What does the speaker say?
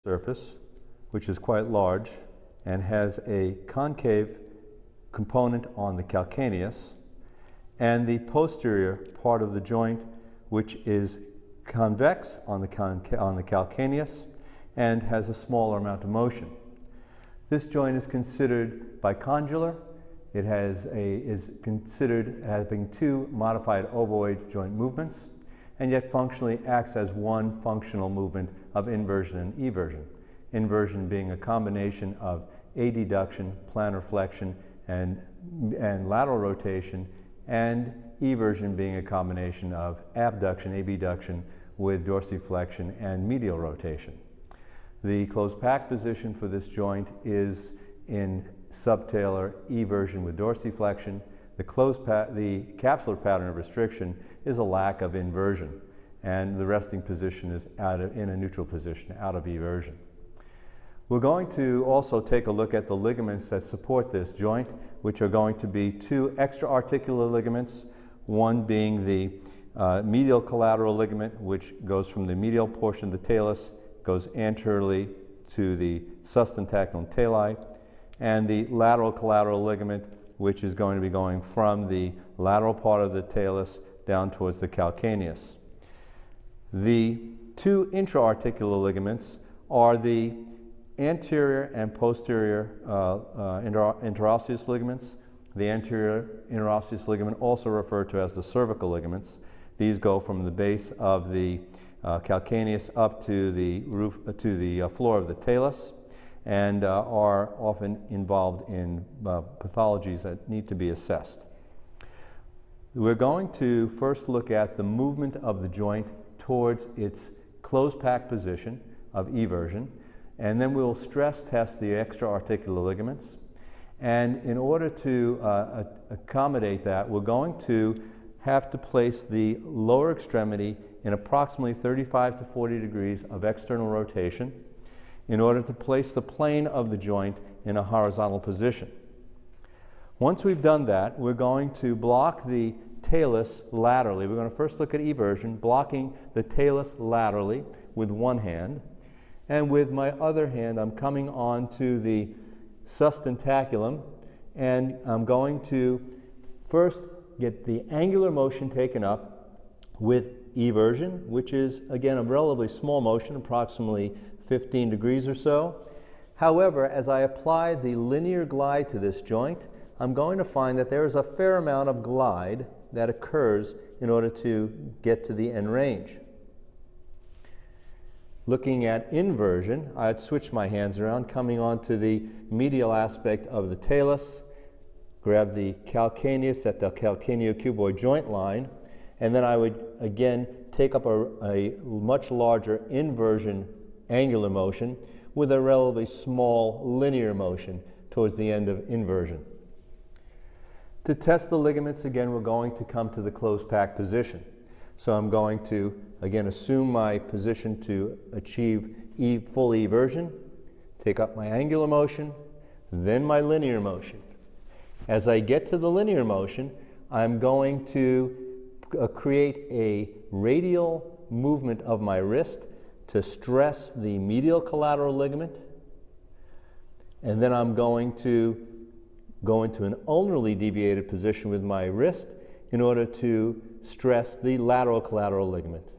surface, which is quite large and has a concave component on the calcaneus, and the posterior part of the joint, which is convex on the calcaneus and has a smaller amount of motion. This joint is considered bicondylar. It is considered having two modified ovoid joint movements, and yet functionally acts as one functional movement of inversion and eversion. Inversion being a combination of adduction, plantar flexion, and lateral rotation, and eversion being a combination of abduction, abduction, with dorsiflexion and medial rotation. The closed pack position for this joint is in subtalar eversion with dorsiflexion. The capsular pattern of restriction is a lack of inversion, and the resting position is in a neutral position, out of eversion. We're going to also take a look at the ligaments that support this joint, which are going to be two extra-articular ligaments, one being the medial collateral ligament, which goes from the medial portion of the talus, goes anteriorly to the sustentaculum tali, and the lateral collateral ligament, which is going to be going from the lateral part of the talus down towards the calcaneus. The two intra-articular ligaments are the anterior and posterior interosseous ligaments. The anterior interosseous ligament, also referred to as the cervical ligaments. These go from the base of the calcaneus up to the floor of the talus, and are often involved in pathologies that need to be assessed. We're going to first look at the movement of the joint towards its closed pack position of eversion, and then we'll stress test the extra-articular ligaments. And in order to accommodate that, we're going to have to place the lower extremity in approximately 35 to 40 degrees of external rotation in order to place the plane of the joint in a horizontal position. Once we've done that, we're going to block the talus laterally. We're going to first look at eversion, blocking the talus laterally with one hand, and with my other hand I'm coming on to the sustentaculum, and I'm going to first get the angular motion taken up with eversion, which is again a relatively small motion, approximately 15 degrees or so. However, as I apply the linear glide to this joint, I'm going to find that there is a fair amount of glide that occurs in order to get to the end range. Looking at inversion, I'd switch my hands around, coming onto the medial aspect of the talus, grab the calcaneus at the calcaneocuboid joint line, and then I would again take up a much larger inversion angular motion with a relatively small linear motion towards the end of inversion. To test the ligaments, again, we're going to come to the closed pack position. So I'm going to, again, assume my position to achieve full eversion, take up my angular motion, then my linear motion. As I get to the linear motion, I'm going to create a radial movement of my wrist to stress the medial collateral ligament, and then I'm going to go into an ulnarly deviated position with my wrist in order to stress the lateral collateral ligament.